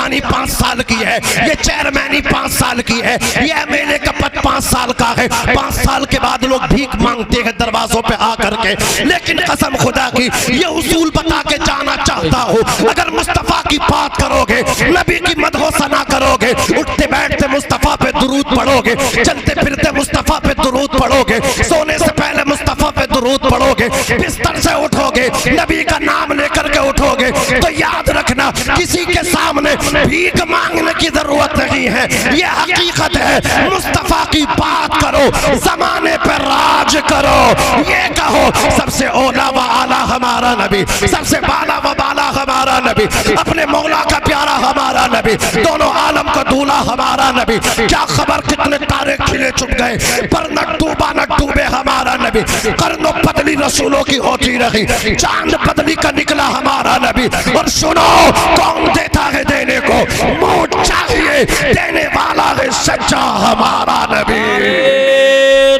इम्तिहानी 5 साल की है, ये चेयरमैनी 5 साल की है, ये एमएलए का पद 5 साल का है। 5 साल के बाद लोग भीख मांगते हैं दरवाजों पे आकर के। लेकिन कसम खुदा की ये उसूल बता के जाना चाहता हूँ, अगर मुस्तफा की बात करोगे, नबी की मदहो सना करोगे, उठते बैठते मुस्तफा पे दुरूद पढ़ोगे, चलते फिरते मुस्तफा पे दुरूद पढ़ोगे, सोने से पहले मुस्तफा पे दुरूद पढ़ोगे, बिस्तर से उठोगे नबी का नाम लेकर के उठोगे, तो याद रखना किसी के सामने भीख मांगने की जरूरत नहीं है। ये हकीकत है। मुस्तफा की बात करो, जमाने पर राज करो, ये कहो सबसे ओला व आला हमारा नबी, सबसे बाला व बाला हमारा नबी, अपने मौला का प्यारा हमारा नबी, दोनों आलम का दूल्हा हमारा नबी। क्या खबर कितने तारे खिले चुप गए, पर न डूबा न डूबे हमारा नबी। करनो बदली रसूलों की होती रही, चांद बदली का निकला हमारा नबी। और सुनो कौन देता है देने को, मुंह चाहिए देने वाला है सच्चा हमारा नबी।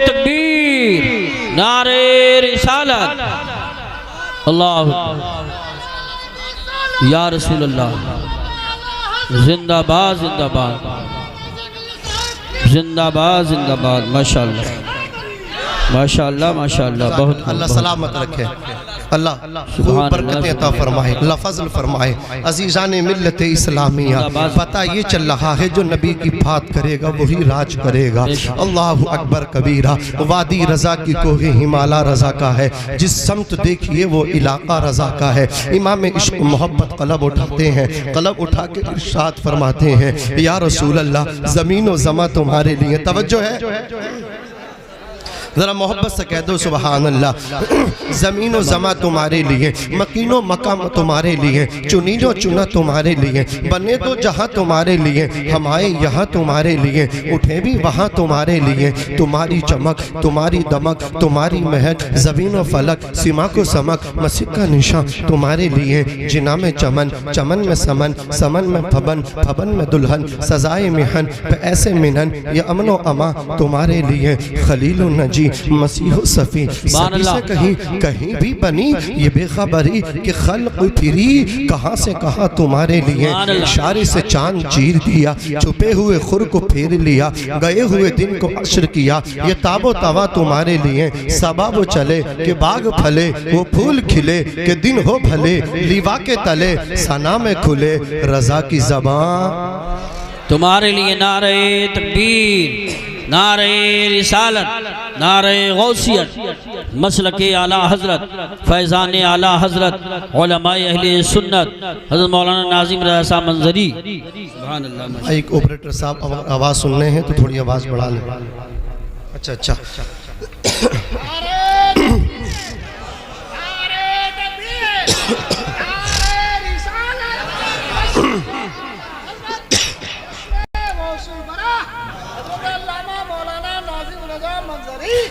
तकबीर, नारे रिसालत, अल्लाह या रसूल अल्लाह, जिंदाबाद जिंदाबाद जिंदाबाद जिंदाबाद। माशाअल्लाह माशाअल्लाह माशाअल्लाह। बहुत अल्लाह सलामत रखे, अल्लाह खूब बरकतें अता फरमाए, अल्लाह फजल फरमाए। अजीज़ान मिल्लत इस्लामिया, पता ये चल रहा है जो नबी की बात करेगा वही राज करेगा। अल्लाह अकबर कबीरा। वादी रजा की कोहे हिमाला रजा का है, जिस समत देखिए वो इलाका रजा का है। इमाम इश्क मोहब्बत कलब उठाते हैं, कलब उठा के इरशाद फरमाते हैं, या रसूल अल्लाह ज़मीन व ज़मा तुम्हारे लिए। तवज्जो है, जरा मोहब्बत से कह दो सुबहान अल्लाह। ज़मीन व ज़मा तुम्हारे लिए, मकीनो मकाम तुम्हारे लिए, चुनीनो चुना तुम्हारे लिए, बने तो जहाँ तुम्हारे लिए, हम आए यहाँ तुम्हारे लिए, उठे भी वहाँ तुम्हारे लिए। तुम्हारी चमक, तुम्हारी दमक, तुम्हारी महक, ज़मीन व फलक, सीमा को समक, मस्जिद का निशान तुम्हारे लिए। जिना में चमन, चमन में समन, समन में फबन, फबन में दुल्हन, सजाए मिहन पे ऐसे मिनन, ये अमन व अमा तुम्हारे लिए। खलील नजी मसीह सफ़ी, सभी से कहीं भी बनी ये बेखबरी कि खल्क़ फिरी, कहाँ से कहाँ तुम्हारे लिए। इशारे से चांद चीर दिया, छुपे हुए खुर को फेर लिया, गए हुए दिन को अशर किया। ये ताबो तवा तुम्हारे लिए, सबा वो चले कि बाग फले, वो फूल खिले कि दिन हो भले, लीवा के तले सना में खुले रजा की ज़बान तुम्हारे लिए। नारे तकबीर, नारे रिसालत, नारे गौसियत, मसलके आला हजरत, फैज़ान आला हजरत, उलमाए अहले सुन्नत, हज़रत मौलाना नाज़िम रज़ा साहब मंजरी। सुभान अल्लाह। एक ऑपरेटर साहब अगर आवाज़ सुनने हैं तो थोड़ी आवाज़ बढ़ा लें। अच्छा अच्छा।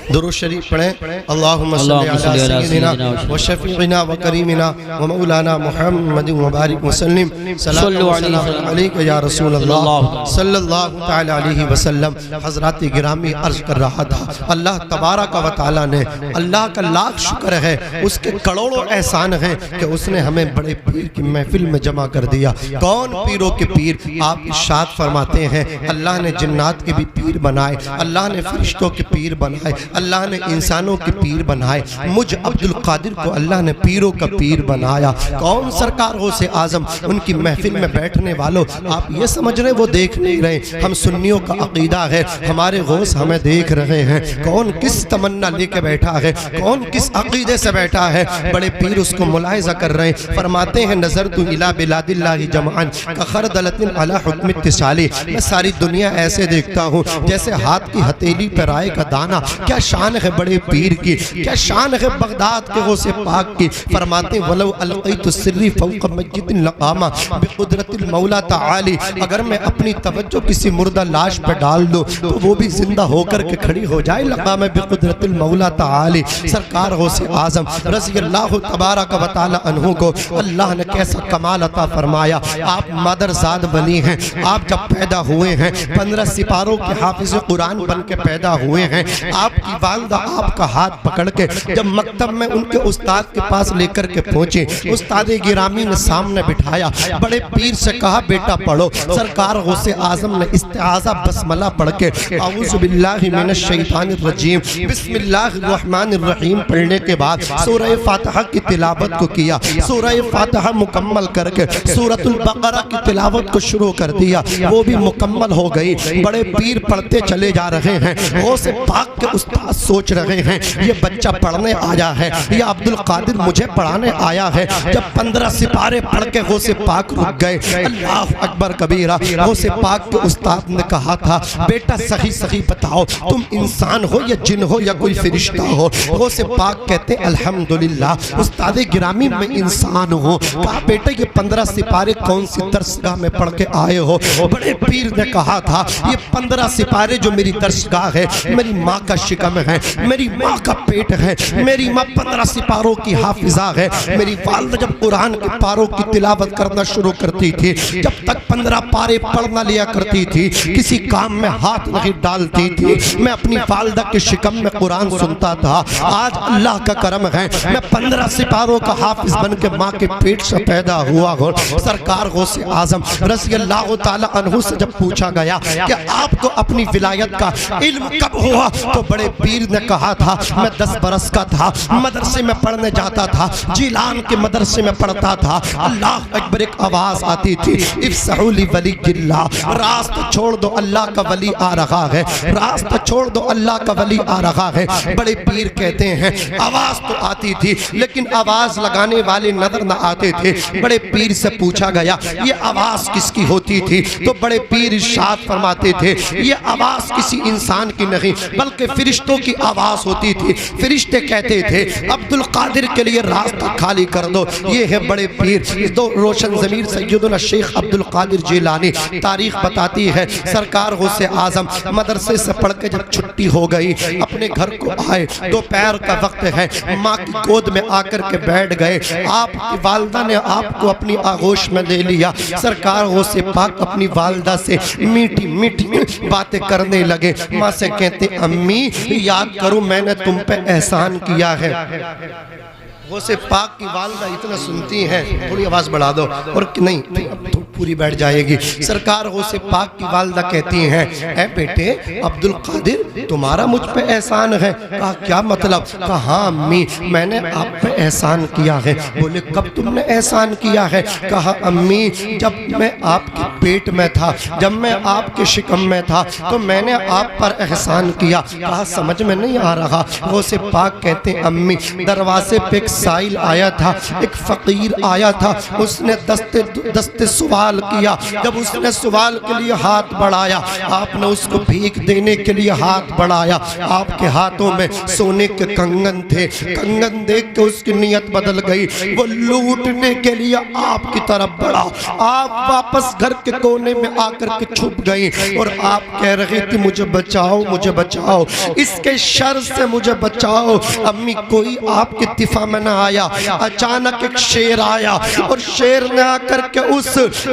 दुरूद शरीफ पढ़ें। अल्लाहुम्मा सल्ली अला सय्यिदिना व शफीइना व करीमिना व मौलाना मुहम्मद व बारिक व सल्लिम सल्लल्लाहु अलैहि या रसूल अल्लाह सल्लल्लाहु तआला अलैहि वसल्लम। हज़रात गिरामी अर्ज़ कर रहा था, अल्लाह तबारक व तआला ने, अल्लाह का लाख शुक्र है, उसके करोड़ों एहसान हैं कि उसने हमें बड़े पीर की महफिल में जमा कर दिया। कौन पीरों के पीर? आप इरशाद फरमाते हैं, अल्लाह ने जिन्नात के भी पीर बनाए, अल्लाह ने फरिश्तों के पीर बनाए, अल्लाह ने इंसानों के पीर बनाए। मुझ अब्दुल कादिर को अल्लाह ने पीरों का पीर बनाया। कौन सरकार हो से आजम? उनकी महफिल में बैठने वालों, आप ये समझ रहे वो देख नहीं रहे, हम सुन्नियों का अकीदा है, हमारे गौस हमें देख रहे हैं। कौन किस तमन्ना लेके बैठा है, कौन किस अकीदे से बैठा है, बड़े पीर उसको मुलाहिजा कर रहे हैं। फरमाते हैं, नजर तु इला बिलादिल्लाहि जमअन कखरदलतिन अला हुक्म इत्तिसाली। मैं सारी दुनिया ऐसे देखता हूँ जैसे हाथ की हथेली पर राय का दाना। क्या शान है बड़े पीर की, क्या शान है बगदाद के गौसे पाक की। फरमाते वलो अलक़ैतु सिर्री फौक़ मस्जिदिन लक़ामा बिक़ुदरतिल मौला तआली। अगर मैं अपनी तवज्जो किसी मुर्दा लाश पर डाल दूँ तो वो भी जिंदा होकर के खड़ी हो जाए, लक़ामा बिक़ुदरतिल मौला तआली। सरकार गौसे आज़म रज़ी अल्लाह तबारक व तआला अन्हु को अल्लाह ने कैसा कमाल अता फरमाया। आप मदरजाद बनी हैं, आप जब पैदा हुए हैं 15 सिपारों के हाफिज़ कुरान बन के पैदा हुए हैं। आपकी वालिदा आपका हाथ पकड़ के जब मकतब में उनके उस्ताद के पास लेकर के पहुंचे, उस्ताद गिरामी ने सामने बिठाया, बड़े पीर से कहा बेटा पढ़ो। सरकार गौसे आजम ने इस्तिआज़ा बसमला पढ़ के औज़ु बिल्लाहि मिनश शैतानिर रजीम बिस्मिल्लाहिर रहमानिर रहीम पढ़ने के बाद सूरह फातिहा की तिलावत को किया। सूरह फातिहा मुकम्मल करके सूरतुल बकरा की तिलावत को शुरू कर दिया, वो भी मुकम्मल हो गई। बड़े पीर पढ़ते चले जा रहे हैं। गौसे पाक के उस्ताद सोच रहे हैं ये बच्चा पढ़ने आया है या अब्दुल कादिर मुझे पढ़ाने आया है। जब 15 सिपारे पढ़ के गौसे पाक रुक गए, अल्लाह अकबर कबीरा, गौसे पाक के उस्ताद ने कहा था बेटा सही सही बताओ तुम इंसान हो या जिन हो या कोई फरिश्ता हो। गौसे पाक कहते अल्हम्दुलिल्लाह उस्ताद गिरामी में इंसान हो। कहा बेटा ये 15 सिपारे कौन सी दरसगाह में पढ़ के आए हो? बड़े पीर ने कहा था ये 15 सिपारे जो मेरी दरसगाह है, मेरी माँ का शिकम है, मेरी माँ का पेट है, मेरी माँ 15 सिपारों की हाफिजा है। मेरी वालिदा जब कुरान के पारों की तिलावत करना शुरू करती थी, जब तक 15 पारे पढ़ना लिया करती थी, किसी काम में हाथ नहीं डालती थी। मैं अपनी वालिदा के शिकम में कुरान सुनता था। आज अल्लाह का करम है मैं 15 सिपारों का हाफिज बन के माँ के पेट से पैदा हुआ हूँ। सरकार गौसे आजम रज़ी अल्लाह ताला अन्हु से जब पूछा गया कि आपको अपनी विलायत का इल्म कब हुआ, तो बड़े पीर ने कहा था मैं 10 बरस का था, मदरसे में पढ़ने जाता था, जिलान के मदरसे में पढ़ता था। अल्लाह अकबर एक आवाज आती थी इफ्सहू ली वलीयिल्लाह, रास्ता छोड़ दो अल्लाह का वली आ रहा है, रास्ता छोड़ दो अल्लाह का वली आ रहा है। बड़े पीर कहते हैं आवाज तो आती थी लेकिन आवाज लगाने वाले नजर न आते थे। बड़े पीर से पूछा गया ये आवाज किसकी होती थी, तो बड़े पीर इरशाद फरमाते थे ये आवाज किसी इंसान की नहीं बल्कि फरिश्तों की आवाज होती थी। फरिश्ते कहते थे अब्दुल कादिर के लिए रास्ता खाली कर दो। ये है बड़े पीर दो रोशन ज़मीर सैयदना शेख अब्दुल कादिर जिलानी। तारीख बताती है सरकार गौसे आजम मदरसे से पढ़ के जब छुट्टी हो गई अपने घर को आए, दोपहर का वक्त है, माँ की गोद में आकर के बैठ गए। आपकी वालिदा ने आपको अपनी आगोश में ले लिया। सरकार गौसे पाक अपनी वालिदा से मीठी मीठी बातें करने लगे। माँ से कहते अम्मी याद करो मैंने तुम पे एहसान किया है। गौसे पाक की वालिदा इतना सुनती हैं, थोड़ी आवाज़ बढ़ा दो और नहीं तो पूरी बैठ जाएगी। सरकार गौसे पाक की वालिदा कहती हैं ऐ बेटे अब्दुल कादिर तुम्हारा मुझ पे एहसान है। कहा क्या मतलब? कहा हाँ अम्मी मैंने आप पे एहसान किया है। बोले कब तुमने एहसान किया है? कहा अम्मी जब मैं आपके पेट में था, जब मैं आपके शिकम में था तो मैंने आप पर एहसान किया। कहा समझ में नहीं आ रहा। गौसे पाक कहते अम्मी दरवाजे पे एक साइल आया था, एक फकीर आया था, उसने दस्ते सवाल किया। जब उसने सवाल के लिए हाथ बढ़ाया आपने उसको भीख देने के लिए हाथ बढ़ाया। आपके हाथों में सोने के कंगन थे, कंगन देख के उसकी नीयत बदल गई, वो लूटने के लिए आपकी तरफ बढ़ा। आप वापस घर के कोने में आकर के छुप गई और आप कह रही थी मुझे बचाओ मुझे बचाओ, इसके शर से मुझे बचाओ। अम्मी कोई आपके दिफा में न आया। अचानक एक शेर आया और शेर ने आकर के उस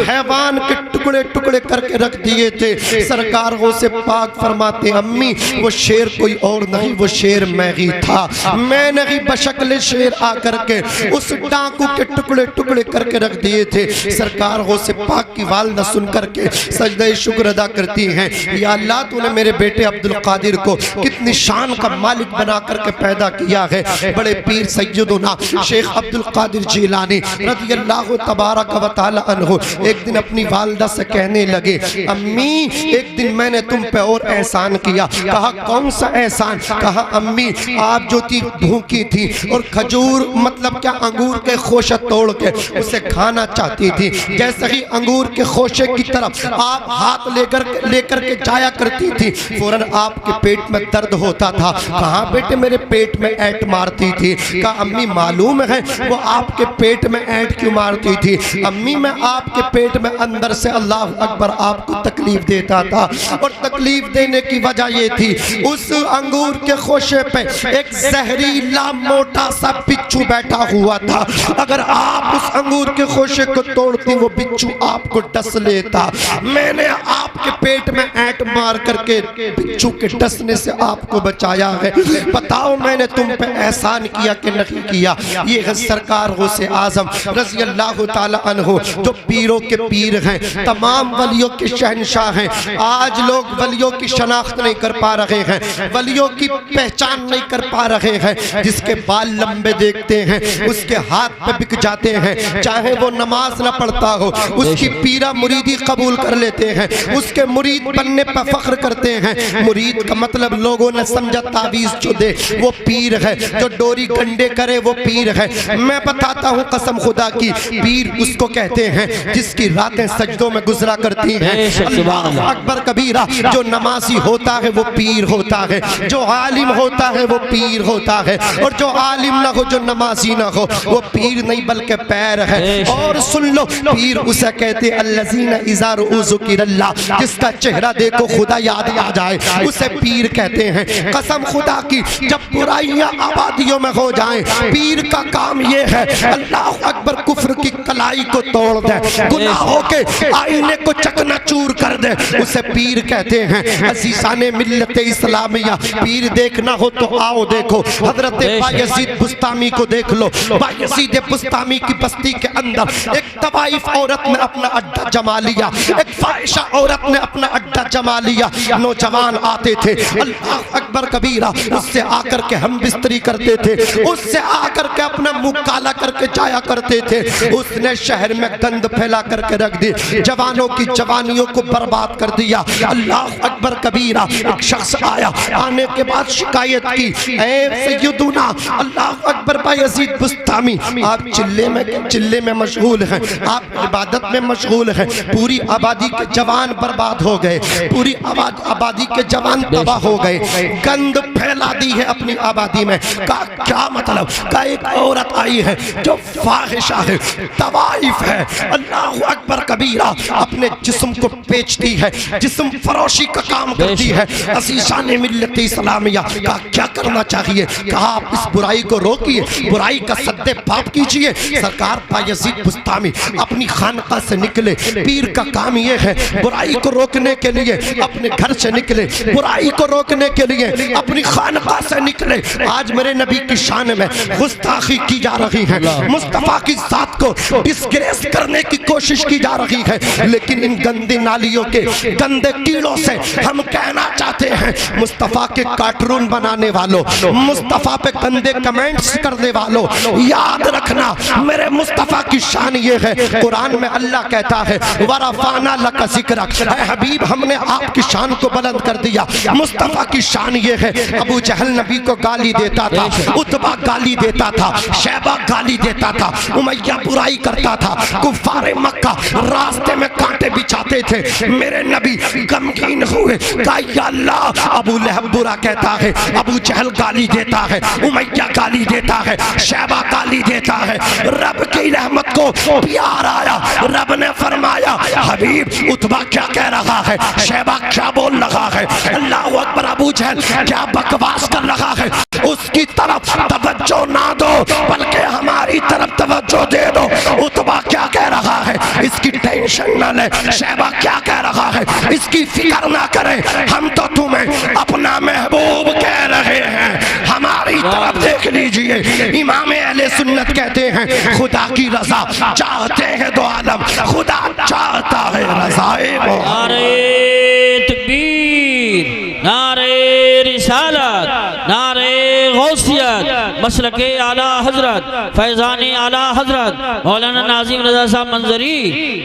हैवान के टुकड़े टुकड़े करके रख दिए थे। सरकार गौसे पाक फरमाते अम्मी वो शेर कोई और नहीं, वो शेर मैं ही था। मैंने ही बशक्ल शेर आकर के उस डाकू के टुकड़े टुकड़े करके रख दिए थे। सरकार गौसे पाक की वालिदा सुन करके सजदे शुक्र अदा करती हैं या अल्लाह तूने मेरे बेटे अब्दुल कादिर को कितनी शान का मालिक बना करके पैदा किया है। बड़े पीर सैयदना शेख अब्दुल कादिर जिलानी रज़ी अल्लाह तबारक व तआला अन्हु एक दिन अपनी वालिदा से कहने लगे अम्मी एक दिन मैंने तुम पे और एहसान किया। कहा कौन सा एहसान? कहा अम्मी आप जो थी भूखी थी और खजूर मतलब क्या अंगूर के खोशे तोड़ के उसे खाना चाहती थी। जैसे ही अंगूर के खोशे की तरफ आप हाथ लेकर के जाया करती थी फौरन आपके पेट में दर्द होता था। कहा बेटे मेरे पेट में ऐंठ मारती थी। कहा अम्मी मालूम है वो आपके पेट में ऐंठ क्यों मारती थी। अम्मी मैं आपके पेट में अंदर से अल्लाह अकबर आपको तकलीफ देता था और तकलीफ देने की वजह ये थी उस अंगूर के खोशे पे एक जहरीला मोटा सा बिच्छू बैठा हुआ था। अगर आप उस अंगूर के खोशे को तोड़ती वो बिच्छू आपको डस लेता। मैंने आपके पेट में ऐंठ मार करके बिच्छू के डसने से आपको बचाया है। बताओ मैंने तुम पे एहसान किया कि नहीं किया। ये है सरकार गौसे आजम रज़ी अल्लाह ताला अन्हु जो पीरों के पीर हैं, तमाम वलियों के शहंशाह हैं। आज लोग वलियों की शनाख्त नहीं कर पा रहे हैं, वलियों की पहचान नहीं कर पा रहे हैं। जिसके बाल लंबे देखते हैं उसके हाथ पे बिक जाते हैं, चाहे वो नमाज ना पढ़ता हो उसकी पीरा मुरीदी कबूल कर लेते हैं, उसके मुरीद बनने पर फख्र करते हैं। मुरीद का मतलब लोगों ने समझा तावीज़ जो दे वो पीर है, जो डोरी गंडे करे वो पीर है। मैं बताता हूँ कसम खुदा की, पीर उसको कहते हैं जिसकी रातें सजदों में गुजरा करती हैं। अल्लाह अकबर कबीरा। जो नमाजी होता है वो पीर होता है, जो आलिम होता है वो पीर होता है, और जो आलिम ना हो जो नमाजी ना हो वो पीर नहीं बल्कि पैर है। और सुन लो पीर उसे कहते अल्लज़ीना इज़ा रुअू ज़ुकिरल्लाह, जिसका चेहरा देखो खुदा याद आ जाए उसे पीर कहते हैं। कसम खुदा की जब बुराइयां आबादियों में हो जाएं पीर का काम ये है अल्लाह अकबर कुफ्र की कलाई को तोड़ दे, गुनाहों के आईने को चकनाचूर कर दे, उसे पीर कहते हैं। अज़ीज़ाने मिल्लत इस्लामिया, पीर देखना हो तो आओ देखो हजरत बायज़ीद बुस्तामी को देख लो। बायज़ीद बुस्तामी की बस्ती के अंदर एक तवाइफ औरत ने अपना अड्डा जमा लिया, एक फाहिशा औरत ने अपना अड्डा जमा लिया। नौजवान आते थे अल्लाह अकबर कबीरा, उससे आकर के हम बिस्तरी करते थे, उससे आकर के अपना मुंह काला करके जाया करते थे। उसने शहर में गंद फैला करके रख दी, जवानों की जवानियों को बर्बाद कर दिया। अल्लाह अकबर कबीरा। एक शख्स आया, आने के बाद शिकायत की, ऐ सैयदुना अल्लाह अकबर बायज़ीद बुस्तामी, आप चिल्ले में मशगूल हैं, आप इबादत में मशगूल हैं, पूरी आबादी के जवान बर्बाद हो गए, पूरी आबादी के जवान तबाह हो गए, गंद फैला दी है अपनी आबादी में। का क्या मतलब? का एक औरत आई है जो फाहिशा है, तवाइफ है, अल्लाह अकबर कबीरा, अपने जिस्म को बेचती है, जिस्म फरोशी का काम करती है। अज़ीज़ाने मिल्लत इस्लामिया का क्या करना चाहिए? कहा आप इस बुराई को रोकिए, बुराई का सद्दे पाप कीजिए। सरकार बायज़ीद बुस्तामी अपनी खानका से निकले, पीर का काम ये है बुराई को रोकने के लिए अपने घर से निकले, बुराई को रोकने के लिए अपनी खानका से निकले। आज मेरे नबी की शान में गुस्ताखी की जा रही है, मुस्तफ़ा की जात को डिस्ग्रेस करने की कोशिश की जा रही है, लेकिन इन गंदी नालियों के गंदे कीड़ों से हम कहना चाहते हैं मुस्तफ़ा के कार्टून बनाने वालों, मुस्तफ़ा पे गंदे कमेंट्स करने वालों, याद रखना मेरे मुस्तफ़ा की शान ये है। कुरान में अल्लाह कहता है वरफ़अना लका ज़िक्रक, ऐ हबीब हमने आपकी शान को बुलंद कर दिया। मुस्तफ़ा की शान ये है। अबू जहल नबी को गाली देता था, उतबा गाली देता था, शैबा गाली देता था, उमैया बुराई करता था, कुफ़ारे मक्का रास्ते में कांटे बिछाते थे। मेरे नबी गमगीन हुए, कहा या अल्लाह, अबू लहब बुरा कहता है, अबू जहल गाली देता है, उमैया गाली देता है, शैबा गाली देता है। रब की रहमत को प्यार आया, रब ने फरमाया हबीब उतबा क्या कह रहा है, शैबा क्या बोल रहा है, अल्लाह अकबर, अबू जहल क्या बकवास कर रहा है, उसकी तरफ तवज्जो ना दो बल्कि हमारी तरफ तवज्जो दे दो। उतबा क्या कह रहा है इसकी टेंशन न ले, शैबा क्या कह रहा है इसकी फिक्र ना करें, हम तो तुम्हें अपना महबूब कह रहे हैं, हमारी तरफ देख लीजिए। इमाम अहले सुन्नत कहते हैं खुदा की रजा चाहते हैं दो आलम, खुदा चाहता है रज़ाए वो। नारे तकबीर, नारे रिसालत, नारे गौसियत, मसलके आला हजरत, फैज़ाने आला हजरत मौलाना नाज़िम रज़ा साहब मंजरी,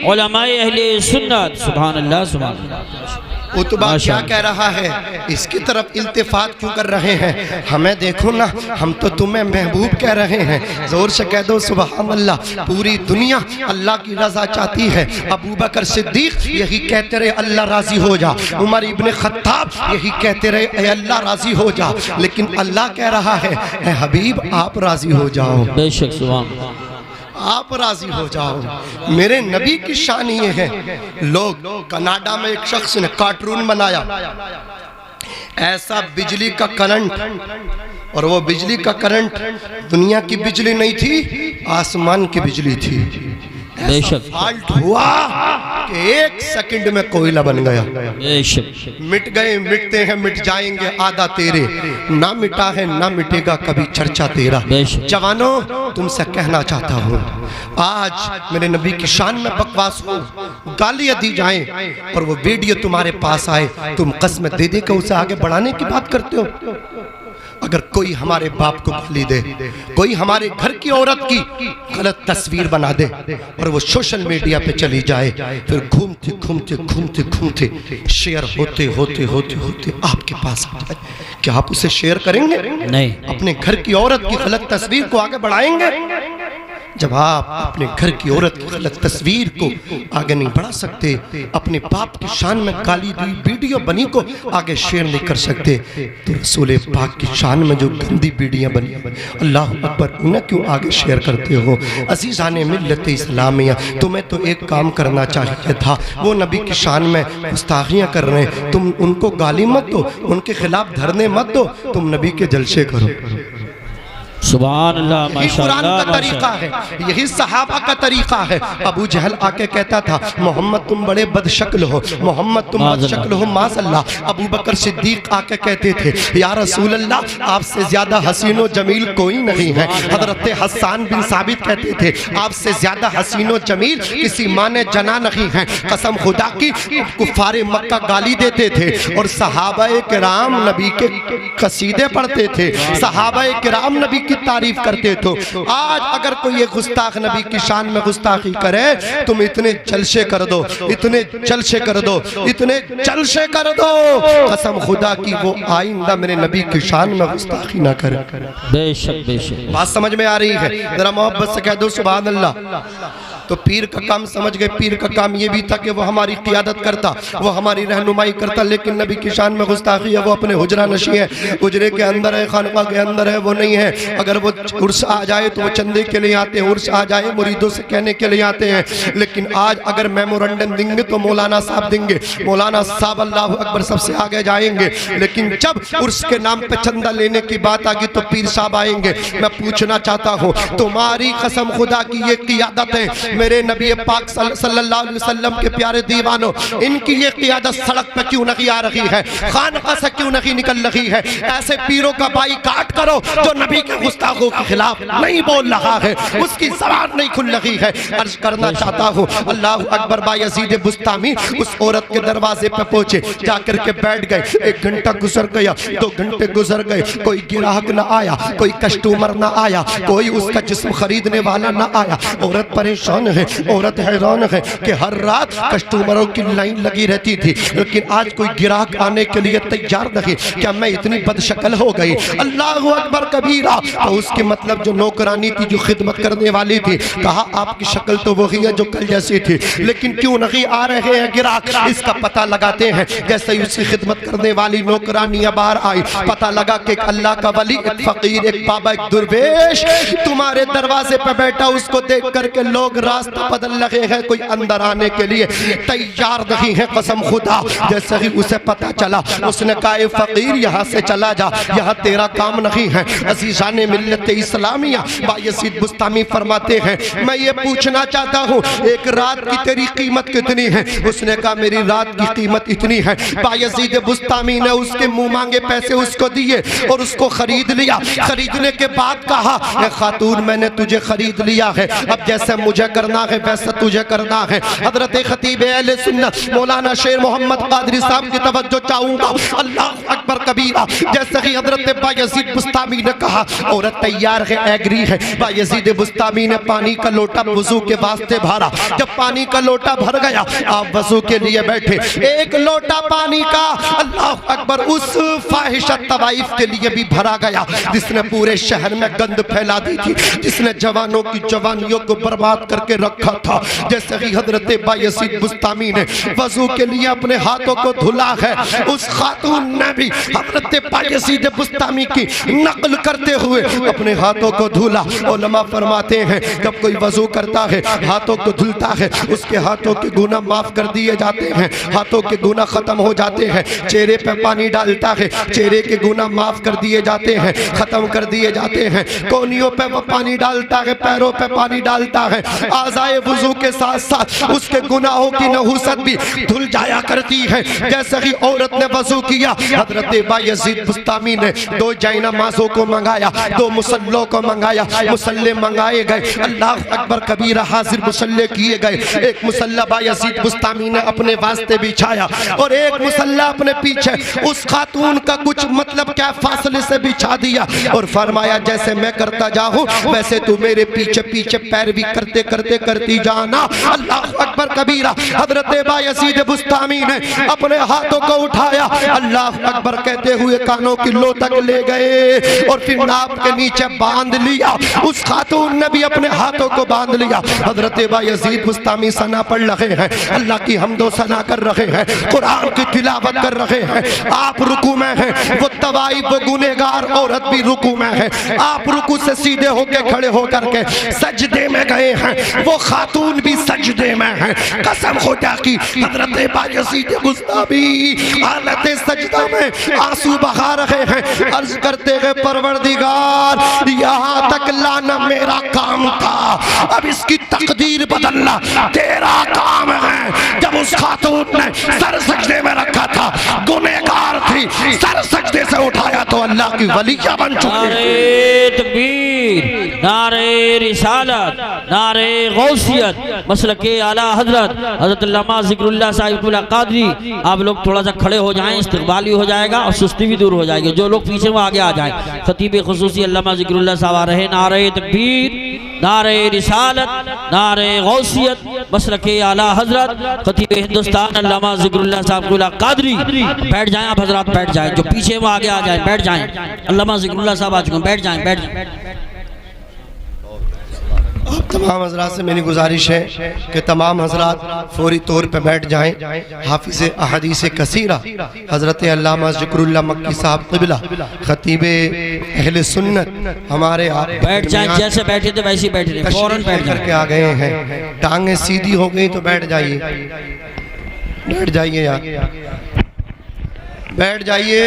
उलमाए अहले सुन्नत। सुभान अल्लाह, सुभान अल्लाह। उतबा क्या कह रहा है, इसकी तरफ इल्तिफात क्यों कर रहे हैं? हमें देखो ना, हम तो तुम्हें महबूब कह रहे हैं। जोर से कह दो सुभान अल्लाह। पूरी दुनिया अल्लाह की रजा चाहती है। अबू बकर सिद्दीक यही कहते रहे अल्लाह राजी हो जा। उमर इब्ने खत्ताब यही कहते रहे ए अल्लाह राजी हो जा। लेकिन अल्लाह कह रहा है ए हबीब आप राजी हो जाओ। बेशक सुभान, आप राजी हो जाओ। मेरे नबी की शान ये है। लोग कनाडा में एक शख्स ने कार्टून बनाया, ऐसा बिजली का करंट, और वो बिजली का करंट दुनिया की बिजली नहीं थी, आसमान की बिजली थी। बेशक फाल्ट हुआ कि 1 सेकंड में कोयला बन गया। बेशक मिट गए, मिटते हैं, मिट जाएंगे, आधा तेरे, ना मिटा है ना मिटेगा कभी चर्चा तेरा। जवानों तुमसे कहना चाहता हूँ, आज मेरे नबी की शान में बकवास हो, गालियां दी जाएं और वो वीडियो तुम्हारे पास आए, तुम कसम दे दे के उसे आगे बढ़ाने की बात करते हो। अगर कोई हमारे बाप को गाली दे, कोई हमारे घर की औरत की गलत तस्वीर बना दे और वो सोशल मीडिया पे चली जाए, फिर घूमते घूमते घूमते घूमते शेयर होते होते होते होते आपके पास आ जाए, क्या आप उसे शेयर करेंगे? नहीं। अपने घर की औरत की गलत तस्वीर को आगे बढ़ाएंगे? जब आप अपने घर की औरत की गलत तस्वीर को आगे नहीं बढ़ा सकते, अपने बाप की शान में गाली दी वीडियो बनी को आगे शेयर नहीं कर सकते, तो रसूल पाक की शान में जो गंदी वीडियो बनी, अल्लाह अकबर, उन्हें क्यों आगे शेयर करते हो? अजीज़ाने मिल्लत इस्लामिया, तुम्हें तो एक काम करना चाहिए था। वो नबी की शान में गुस्ताखियाँ कर रहे हैं, तुम उनको गाली मत दो, उनके खिलाफ धरने मत दो, तुम नबी के जलसे करो। सुभान अल्लाह, यही कुरान का तरीका है, यही सहाबा का तरीका है। अबू जहल आके कहता था मोहम्मद तुम बड़े बदशक्ल हो, मोहम्मद तुम बदशक्ल हो माशअल्लाह। अबू बकर सिद्दीक आके कहते थे या रसूल अल्लाह आपसे ज्यादा हसीन व जमील कोई नहीं है। हजरत हसन बिन साबित कहते थे आपसे ज्यादा हसीन व जमील किसी माँ ने जना नहीं है। कसम खुदा की कुफारे मक्का गाली देते थे और सहाबाए किराम नबी के कसीदे पढ़ते थे, सहाबाए किराम नबी की तारीफ करते। तो आज अगर कोई एक गुस्ताख नबी की शान में गुस्ताखी करे, तुम इतने जलसे कर दो, इतने जलसे कर दो, इतने जलसे कर दो, कसम खुदा की वो आइंदा मेरे नबी की शान में गुस्ताखी ना करे। बेशक बेशक बात समझ में आ रही है? जरा मोहब्बत से कह दो सुभान अल्लाह। तो पीर का काम समझ गए, पीर का काम ये भी था कि वो हमारी क़ियादत करता, वो हमारी रहनुमाई करता, लेकिन नबी की शान में गुस्ताखी है, वो अपने हुजरा नशी है, हुजरे के अंदर है, खानका के अंदर है, वो नहीं है। अगर वो उर्स आ जाए तो वो चंदे के लिए आते हैं, उर्स आ जाए मुरीदों से कहने के लिए आते हैं। लेकिन आज अगर मेमोरेंडम देंगे तो मौलाना साहब देंगे, मौलाना साहब अल्लाह अकबर सबसे आगे जाएंगे। लेकिन जब उर्स के नाम पे चंदा लेने की बात आ गई तो पीर साहब आएंगे। मैं पूछना चाहता हूँ, तुम्हारी कसम खुदा की ये क़ियादत है मेरे नबी पाक सल्लल्लाहु अलैहि वसल्लम के प्यारे दीवानों, इनकी ये क़ियादत सड़क पे क्यों नहीं आ रही है? खानका से क्यों नहीं निकल रही है? ऐसे पीरों का बाईकाट करो जो नबी के गुस्ताखों के खिलाफ नहीं बोल रहा है, उसकी ज़बान नहीं खुल रही है। अर्ज करना चाहता हूँ अल्लाह अकबर। बायज़ीद बुस्तामी उस औरत के दरवाजे पे पहुंचे, जाकर के बैठ गए। 1 घंटा गुजर गया, 2 घंटे गुजर गए, कोई गिराहक ना आया, कोई कस्टमर ना आया, कोई उसका जिस्म खरीदने वाला ना आया। औरत परेशान है, औरत हैरान है कि हर रात कस्टमरों की लाइन लगी रहती थी, लेकिन आज कोई गिराहक आने के लिए तैयार नहीं। क्या मैं इतनी बदशक्ल हो गई? अल्लाह अकबर कबीरा। तो उसके मतलब जो नौकरानी थी, जो खिदमत करने वाली थी, कहा आपकी शक्ल तो वही है जो कल जैसी थी, लेकिन क्यों नहीं आ रहे हैं गिराहक? इसका पता लगाते हैं। जैसे ही उसकी खिदमत करने वाली नौकरानी बाहर आई, पता लगा कि एक अल्लाह का वली, एक फकीर, एक बाबा, एक दुर्वेश तुम्हारे दरवाजे पर बैठा। उसको देख करके लोग रास्ता बदल रहे हैं, कोई अंदर आने के लिए तैयार नहीं है। कसम खुदा जैसे ही उसे पता चला, उसने कहा ए फकीर यहाँ से चला जा, यहाँ तेरा काम नहीं है। अज़ीज़ाने मिल्लत इस्लामिया बायज़ीद बुस्तामी फरमाते हैं मैं ये पूछना चाहता हूँ एक रात की तेरी कीमत कितनी है? उसने कहा मेरी रात की कीमत इतनी है। बायज़ीद बुस्तामी ने उसके मुंह मांगे पैसे उसको दिए और उसको खरीद लिया। खरीदने के बाद कहा खातून मैंने तुझे खरीद लिया है, अब जैसे मुझे करना है वैसा तुझे करना है। हजरत खतीब अहले सुन्नत मौलाना शेर मोहम्मद कादरी साहब की तवज्जो चाहूंगा। अल्लाह अकबर कबीरा। जैसे कि हजरत बायजीद बुस्तामी ने कहा औरत तैयार है, एग्री है। बायजीद बुस्तामी ने पानी का लोटा वजू के वास्ते भरा। जब पानी का लोटा भर गया आप वजू के लिए बैठे। एक लोटा पानी का अल्लाह अकबर उस फाहिशत तवाइफ के लिए भी भरा गया जिसने पूरे शहर में गंद फैला दी थी, जिसने जवानों की जवानियों को बर्बाद करके रखा था। जैसे कि हजरत बायजीद बुस्तामी ने वजू के लिए अपने हाथों को धुला है, उस खातून ने भी हजरत बायजीद बुस्तामी की नकल करते हुए अपने हाथों को धुला। उलमा फरमाते हैं जब कोई वजू करता है हाथों को धुलता है उसके हाथों के गुनाह माफ कर दिए जाते हैं, हाथों के गुनाह खत्म हो जाते हैं। चेहरे पे पानी डालता है, चेहरे के गुनाह माफ कर दिए जाते हैं, खत्म कर दिए जाते हैं। कोनियों पे वो पानी डालता है, पैरों पे पानी डालता है। आज़ाए वुज़ू के साथ साथ उसके गुनाहों की नहुसत भी धुल जाया करती है। जैसे कि औरत ने वजू किया, हजरत बायजीद बुस्तामी ने 2 जैनमाज़ों को मंगाया, 2 मुसल्लों को मंगाया, मुसल्ले मंगाए गए। अल्लाह अकबर कबीरा हाजिर मुसल्ले किए गए। एक मुसल्ला बायजीद बुस्तामी ने अपने वास्ते बिछाया और एक मुसल्ला अपने पीछे उस खातून का कुछ मतलब क्या फासले से बिछा दिया और फरमाया जैसे मैं करता जाऊं वैसे तू मेरे पीछे पीछे पैरवी करते करते करती जाना। अल्लाह अकबर कबीरा। हजरत बायजीद बुस्तामी ने अपने हाथों को उठाया, अल्लाह अकबर कहते हुए कानों की लो तक ले गए और फिर नाप के नीचे बांध लिया। उस खातून ने भी अपने हाथों को बांध लिया। हजरत बायजीद बुस्तामी सना पढ़ रहे हैं, अल्लाह की हम्दो सना कर रहे हैं, कुरान की तिलावत कर रहे हैं। आप रुकू में हैं, वो तवाई वो गुनेगार औरत भी रुकू में है। आप रुकू से सीधे होके खड़े होकर के सजदे में गए हैं, वो खातून भी सजदे में है। कसम खुदा की हजरत बायजीद बुस्तामी हालत सजदा में आंसू बहा रहे हैं, अर्ज करते हैं परवरदिगार यहाँ तक लाना मेरा काम था, अब इसकी तकदीर बदलना तेरा काम है। जब उस खातून ने सर सजदे में रखा था, गुनहगार थी, सर सजदे से उठाया तो अल्लाह की वलिया बन चुकी। नारे तकबीर, नारे रिसालत, नारे गौसियत, मसलके आला हजरत हजरत अल्लामा ज़िक्रुल्लाह साहिबुल्लाह कादरी। आप लोग थोड़ा सा खड़े हो जाएं, इस्तकबाल भी हो जाएगा और सुस्ती भी दूर हो जाएगी। जो लोग पीछे वो आगे आ जाएं। खतीब खुसूसी अल्लामा ज़िक्रुल्लाह साहब आ रहे। नारे तकबीर, नारे रिसालत, नारे गौसियत, मसलके आला हजरत खतीब हिंदुस्तान अल्लामा ज़िक्रुल्लाह साहिबुल्लाह कादरी। बैठ जाएं आप हजरात, बैठ जाएं। जो पीछे वो आगे आ जाएं, बैठ जाएं। अल्लामा ज़िक्रुल्लाह साहब आ चुके हैं, बैठ जाएं, बैठ जाएं। आप तमाम हजरात से मेरी गुजारिश है कि तमाम हजरात फौरी तौर पर बैठ जाएं। हाफिज़ अहादीस कसीरा हजरत अल्लामा ज़िक्रुल्लाह मक्की साहब क़िबला खतीब अहले सुन्नत हमारे आप बैठ जाएं, जैसे बैठे थे वैसे ही बैठे रहे, फौरन बैठ करके आ गए हैं। टांगें सीधी हो गई तो बैठ जाइए, बैठ जाइए यार, बैठ जाइए,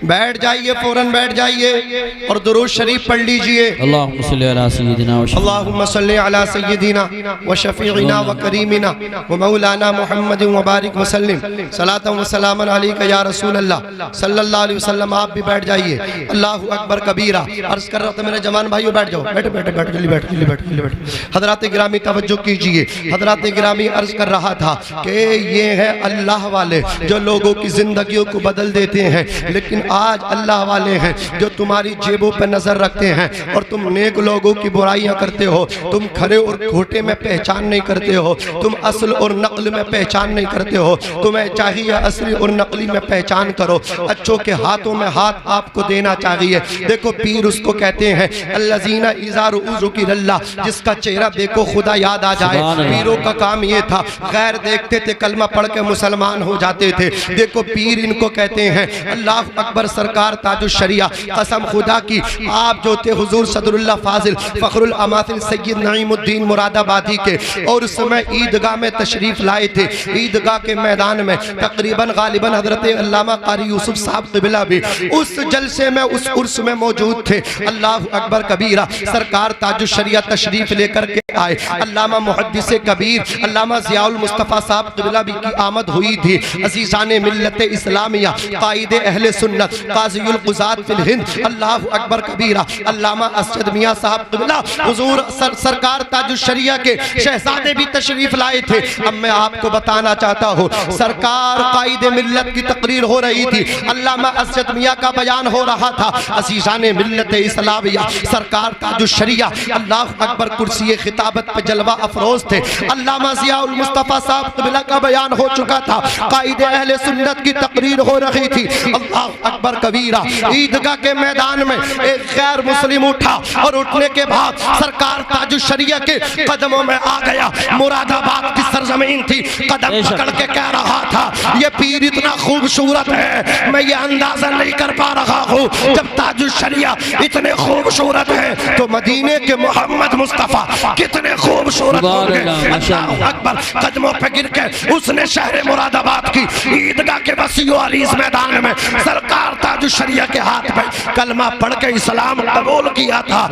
बैठ जाइए, फौरन बैठ जाइए और दुरूद शरीफ पढ़ लीजिए। अल्लाहुम्मा सल्ली अला सय्यिदिना अल्लाहुम्मा सल्ली अला सय्यिदिना व शफीइना व करीमिना व मौलाना मुहम्मद व बारिक व सल्लिम सलातन व सलामन अलैका या रसूल अल्लाह सल्लल्लाहु अलैहि वसल्लम। आप भी बैठ जाइए। अल्लाहु अकबर कबीरा। अर्ज कर रहा था मेरे जवान भाइयों, बैठ जाओ, बैठो बैठो बैठो, जल्दी बैठो, जल्दी बैठो, जल्दी बैठो। हजरात गिरामी तवज्जो कीजिए। हजरात गिरामी अर्ज कर रहा था कि ये है अल्लाह वाले जो लोगों की जिंदगियों को बदल देते हैं, लेकिन आज अल्लाह वाले हैं जो तुम्हारी जेबों पर नजर रखते हैं और तुम नेक लोगों की बुराइयां करते हो। तुम खरे और खोटे में पहचान नहीं करते हो, तुम असल और नकल में पहचान नहीं करते हो। तुम्हें चाहिए असली और नकली में पहचान करो। अच्छों के हाथों में हाथ आपको देना चाहिए। देखो पीर उसको कहते हैं अल्लज़ीना इज़ा ज़ुकिरल्लाह, जिसका चेहरा देखो खुदा याद आ जाए। पीरों का काम ये था, गैर देखते थे कलमा पढ़ के मुसलमान हो जाते थे। देखो पीर इनको कहते हैं। अल्लाह अकबर सरकार ताजुश शरिया, कसम खुदा की आप जो थे हुजूर सदरुल्लाह फाजिल फखरुल अमासिल सैयद नईमुद्दीन मुरादाबादी के, और उस समय ईदगाह में तशरीफ लाए थे। ईदगाह के मैदान में तकरीबन गालिबन हजरत अल्लामा कारी यूसुफ साहब क़िबला भी उस जलसे में उस उर्स में मौजूद थे। अल्लाह अकबर कबीरा। सरकार ताजुश शरिया तशरीफ लेकर के आए। अल्लामा मुहद्दिस कबीर अल्लामा ज़ियाउल मुस्तफ़ा साहब क़िबला भी की आमद हुई थी। अज़ीज़ाने मिल्लत मिल्लत इस्लामिया, कायदे अहले सुन्नत, काज़ीउल क़ुज़ात फिल हिंद, अल्लाहु अकबर कबीरा, अल्लामा असद मियां साहब क़िबला हुज़ूर सरकार ताजुश शरिया के शहजादे भी तशरीफ लाए थे। अब मैं आपको बताना चाहता हूँ, सरकार कायदे मिल्लत की तकरीर हो रही थी, अल्लामा असद मियां का बयान हो रहा था। अज़ीज़ाने मिल्लत इस्लामिया, सरकार ताजुश शरिया अल्लाहु अकबर कुर्सी खिताबत पे जलवा अफरोज थे। अल्लामा ज़ियाउल मुस्तफ़ा साहब क़िबला का बयान हो चुका था, कायदे अहले सुन्नत की तकरीर हो रही थी। अल्लाहु अकबर कबीरा, ईदगाह के मैदान में एक गैर मुस्लिम उठा और उठने के बाद सरकार ताजुश शरिया के कदमों में आ गया। मुरादाबाद की सरजमीन थी, कदम पकड़ के कह रहा था, ये पीर इतना खूबसूरत है, मैं ये अंदाजा नहीं कर पा रहा हूँ। जब ताजुश शरिया इतने खूबसूरत है तो मदीने के मोहम्मद मुस्तफ़ा कितने खूबसूरत होंगे। अल्लाहु अकबर, कदमों पे गिर के उसने शहर मुरादाबाद की ईदगाह के वसीओ अरीज़ मैदान में सरकार ताजुश शरिया के हाथ में कलमा पढ़ के इस्लाम कबूल किया था।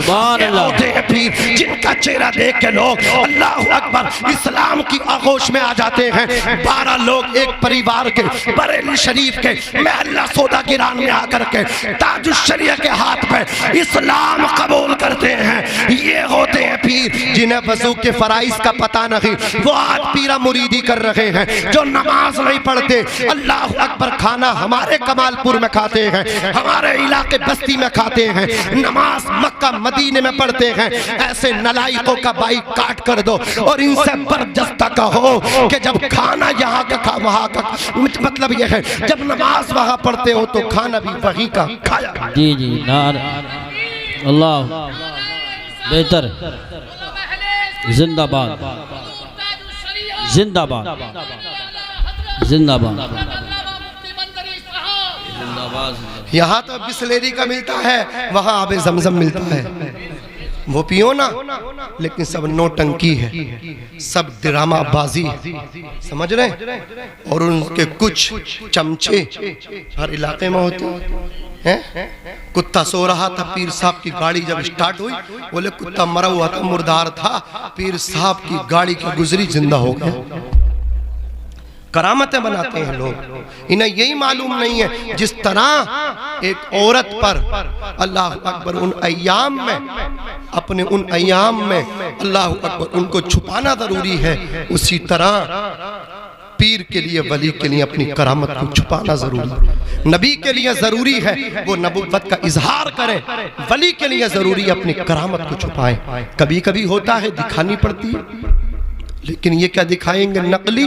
होते हैं पीर जिनका चेहरा देख के लोग अल्लाहु अकबर इस्लाम की आगोश में आ जाते हैं। 12 लोग एक परिवार के बरेली शरीफ के महल्ला सौदा गिरान में आकर के ताजुश शरिया के हाथ में इस्लाम कबूल करते हैं। ये होते हैं पीर जिन्हें वज़ू के फराइज़ का पता नहीं, वो आज पीरा मुरीदी कर रहे हैं। जो नमाज नहीं पढ़ते, अल्लाहु अकबर, खाना हमारे कमालपुर में खाते हैं, हमारे इलाके बस्ती में खाते हैं, नमाज मक्का मदीने में पढ़ते हैं। ऐसे नलायकों का बाई काट कर दो और इनसे बर्जस्ता कहो कि जब खाना यहाँ का खा वहाँ का, मतलब यह है जब नमाज वहाँ पढ़ते हो तो खाना भी वहीं का खाया। जी जी, नार अल्लाह बेहतर, जिंदाबाद जिंदाबाद जिंदाबाद जिंदाबाद। यहाँ तो बिस्लेरी का मिलता है, वहाँ आबे जमजम मिलता है, वो पियो ना। लेकिन सब नोटंकी है, सब ड्रामा बाजी, समझ रहे हैं। और उनके कुछ चमचे हर इलाके में होते हैं। कुत्ता सो रहा था, पीर साहब की गाड़ी जब स्टार्ट हुई, बोले कुत्ता मरा हुआ था, मुर्दार था, पीर साहब की गाड़ी की गुजरी जिंदा हो गया। करामतें बनाते हैं लोग, इन्हें यही मालूम नहीं है जिस तरह एक औरत पर अल्लाह अकबर उन अय्याम में, अपने उन अय्याम में अल्लाह अकबर उनको छुपाना जरूरी है, उसी तरह पीर के लिए, वली के लिए अपनी करामत को छुपाना जरूरी। नबी के लिए जरूरी है वो नबुव्वत का इजहार करे, वली के लिए जरूरी है अपनी करामत को छुपाए। कभी कभी होता है दिखानी पड़ती है, लेकिन ये क्या दिखाएंगे, नकली।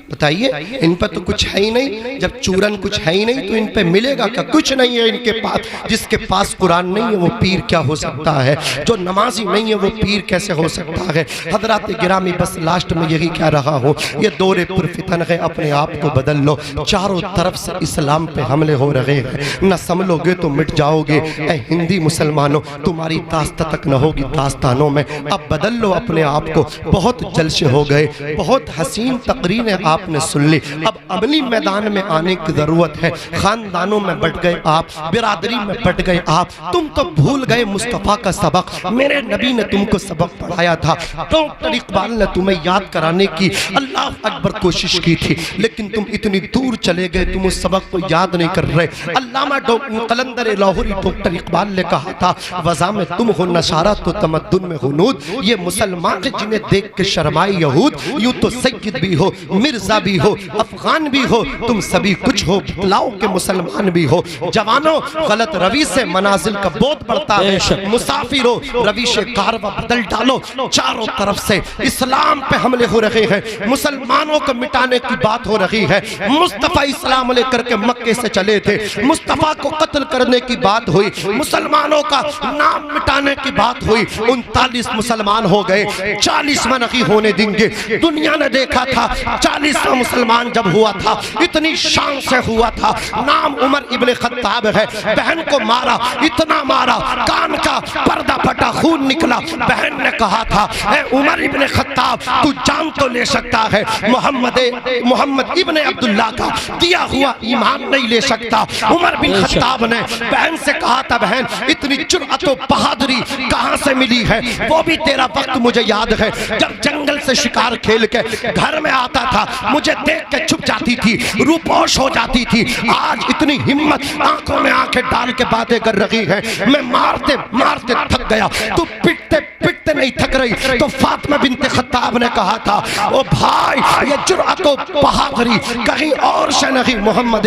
बताइए, इन पर तो कुछ है ही नहीं। जब चूरन कुछ है ही नहीं तो इन पे मिलेगा क्या? कुछ नहीं है इनके पास। जिसके पास कुरान नहीं है वो पीर क्या हो सकता है? जो नमाजी नहीं है वो पीर कैसे हो सकता है? हजरात गिरामी, बस लास्ट में यही कह रहा हूँ, ये दौरे पुरफितन है, अपने आप को बदल लो। चारों तरफ से इस्लाम पे हमले हो रहे हैं, न संभलोगे तो मिट जाओगे। ऐ हिंदी मुसलमानों, तुम्हारी दास्ता तक न होगी दास्तानों में। अब बदल लो अपने आप को। बहुत जलसे हो गए, बहुत हसीन तकरीरें आपने सुन ली, अब अमली मैदान में आने की जरूरत है। खानदानों में बट गए आप, बिरादरी में बट गए आप, तुम तो भूल गए मुस्तफ़ा का सबक। मेरे नबी ने तुमको सबक पढ़ाया था, डॉक्टर इकबाल ने तुम्हें याद कराने की अल्लाह अकबर कोशिश की थी, लेकिन तुम इतनी दूर चले गए, तुम उस सबक को याद नहीं कर रहे। अल्लामा कलंदर लाहौरी डॉक्टर इकबाल ने कहा था, वज़ा में तुम हो नशारा तो तमद्दुन में हुनूद। ये मुसलमान जिन्हें देख के शर्माए यहूद, यूं तो सैयद भी हो, मिर्जा भी हो, अफगान भी हो, तुम सभी कुछ हो, बतलाओ के मुसलमान भी हो। जवानों, गलत रवि से मनाजिल का बोध बढ़ता है। मुसाफिरों, रविश कारवा बदल डालो। चारों तरफ से इस्लाम पे हमले हो रहे हैं, मुसलमानों को मिटाने की बात हो रही है। मुस्तफा इस्लाम लेकर के मक्के से चले थे, मुस्तफा को कत्ल करने की बात हुई, मुसलमानों का नाम मिटाने की बात हुई। 39 मुसलमान हो गए, 40वां नहीं होने देंगे। दुनिया ने देखा था 40वां मुसलमान जब हुआ था, इतनी शान से हुआ था। नाम उमर इब्ने खत्ताब है। बहन को मारा, इतना मारा, कान का पर्दा फटा, खून निकला। बहन ने कहा था, ए उमर इब्ने खत्ताब, तू जान तो ले सकता है, मोहम्मद इब्ने अब्दुल्ला का दिया हुआ ईमान नहीं ले सकता। उमर बिन खत्ताब ने बहन से कहा था, बहन इतनी जुर्अत और बहादुरी कहां से मिली है? वो भी तेरा वक्त मुझे याद है, जब जंगल से शिकार खेल के घर में आता था, मुझे देख के छुप जाती थी, रूपोश हो जाती थी। आज इतनी हिम्मत, आंखों में आंखें डाल के बातें कर रही है। मैं मारते मारते थक गया, तू पिटते पिटते नहीं थक रही। तो फातिमा बिन्ते खत्ताब ने कहा था, ओ भाई ये जुर्अत व बहादुरी कहीं और से नहीं, मोहम्मद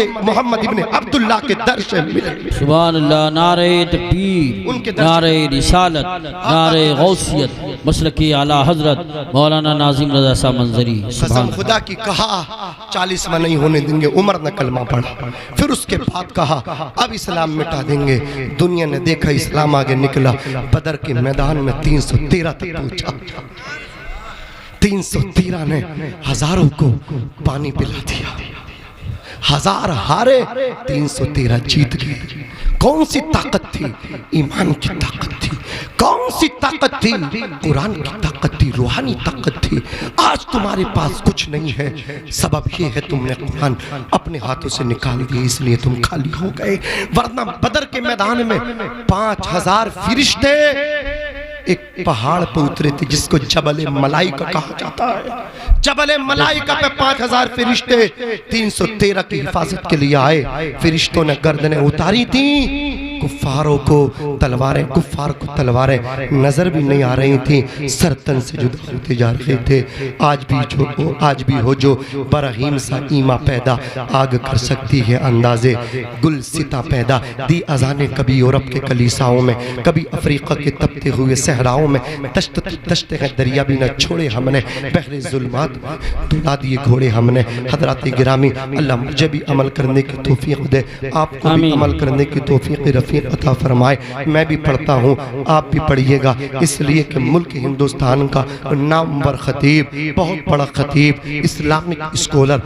इब्ने अब्दुल्लाह के दर से मिले। सुभान अल्लाह। नारे तकबीर, नारे रिसालत, नारे गौसियत, मसलकी आला हजरत मौलाना नाजिम रज़ा साहब मंजरी। कसम खुदा की कहा 40 में नहीं होने देंगे। उमर ने कलमा पढ़ा, फिर उसके बाद कहा अब इस्लाम मिटा देंगे। दुनिया ने देखा इस्लाम आगे निकला। बदर के मैदान में 313 तक पहुंचा। 313 ने हजारों को पानी पिला दिया। 1000 हारे, 313 जीत गए। कौन सी ताकत थी? ईमान की ताकत थी। कौन सी ताकत थी? कुरान की ताकत थी, रूहानी ताकत थी। आज तुम्हारे पास कुछ नहीं है, सबब ये है तुमने कुरान अपने हाथों से निकाल दिए, इसलिए तुम खाली हो गए। वरना बदर के मैदान में 5000 फरिश्ते एक पहाड़ पर उतरे थे जिसको जबल मलाइका कहा जाता है। जबल मलाइका पे 5000 फरिश्ते 313 की हिफाजत के लिए आए। फरिश्तों ने गर्दनें उतारी थी। कुफ्फारों को तलवारें, कुफ्फार को तलवारें नजर भी नहीं आ रही थी, सरतन से जुदा होते जा रहे थे। आज भी हो जो बरहीम सा ईमा पैदा, आग कर सकती है अंदाजे गुल सिता पैदा। दी अजाने कभी यूरोप के कलीसाओं में, कभी अफ्रीका के तपते हुए सहराओं में। तश्ते हैं दरिया भी न छोड़े हमने, बहरे जुल्मात दुला दिए घोड़े हमने। हजरात गिरामी, अल्लाह मुझे भी अमल करने की तौफीक दे, आपको भी अमल करने की तौफीक रफ़ीक अता फरमाए। मैं भी पढ़ता हूँ, आप भी पढ़िएगा, इसलिए कि मुल्क हिंदुस्तान का नामवर खतीब, बहुत बड़ा खतीब, इस्लामिक स्कॉलर,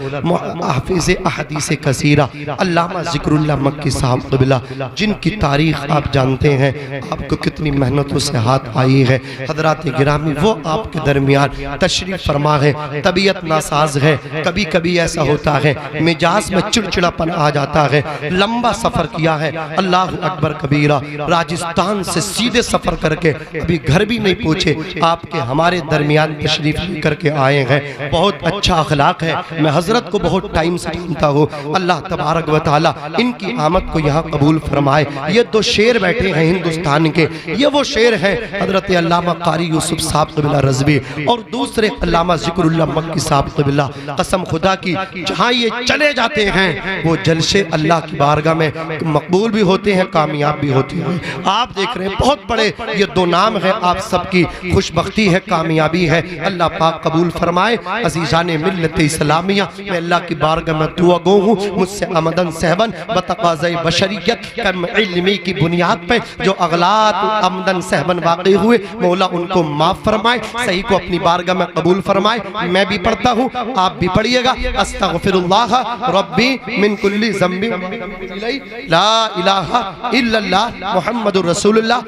हाफिज़ अहदीस कसीरा, अल्लामा ज़िक्रुल्लाह मक्की साहब क़िबला, जिनकी तारीख़ आप जानते हैं, आपको कितनी मेहनतों से हाथ आई है। हज़रात गिरामी, वो आपके दरमियान तशरीफ़ फरमा है। तबीयत नासाज है, कभी कभी ऐसा होता है मिजाज में चिड़चिड़ापन आ जाता है। लंबा सफ़र किया है, अल्लाह अकबर कबीरा, राजस्थान से सीधे सफ़र करके अभी घर भी नहीं पहुँचे, आपके हमारे दरमियान तशरीफ़ लेकर के आए हैं। बहुत अच्छा अखलाक है, मैं हज़रत को बहुत टाइम से जानता हूँ। अल्लाह तबारक व तआला इनकी आमद को यहाँ कबूल फरमाए। ये 2 शेर बैठे हैं हिंदुस्तान के, ये वो शेर हैं हज़रत अल्लामा कारी यूसुफ साहब क़िबला रज़वी और दूसरे अल्लामा ज़िक्रुल्लाह मक्की साहब क़िबला। कसम खुदा की, जहाँ ये चले जाते हैं वो जलसे अल्लाह की बारगाह में मकबूल भी होते हैं, कामयाब भी होती है। आप देख रहे हैं बहुत बड़े ये 2 नाम हैं, आप सबकी खुशबख्ती है, कामयाबी है। अल्लाह पाक कबूल फरमाए। अज़ीज़ाने मिल्लत इस्लामिया, मैं अल्लाह की बारगाह में दुआ गो हूँ, मुझसे अमदन सहबन बतक़ाज़े बशरियत कम इल्मी की बुनियाद पे जो अगलात अमदन सहबन वाक़ई हुए, मौला उनको माफ़ फरमाए, सही को अपनी बारगाह में कबूल फरमाए। मैं भी पढ़ता हूँ, आप भी पढ़िएगा। अस्तग़फिरुल्लाह रब्बी मिन कुल्ली ज़म्बि ला इलाहा इल्लल्लाह मुहम्मदुर रसूलुल्लाह।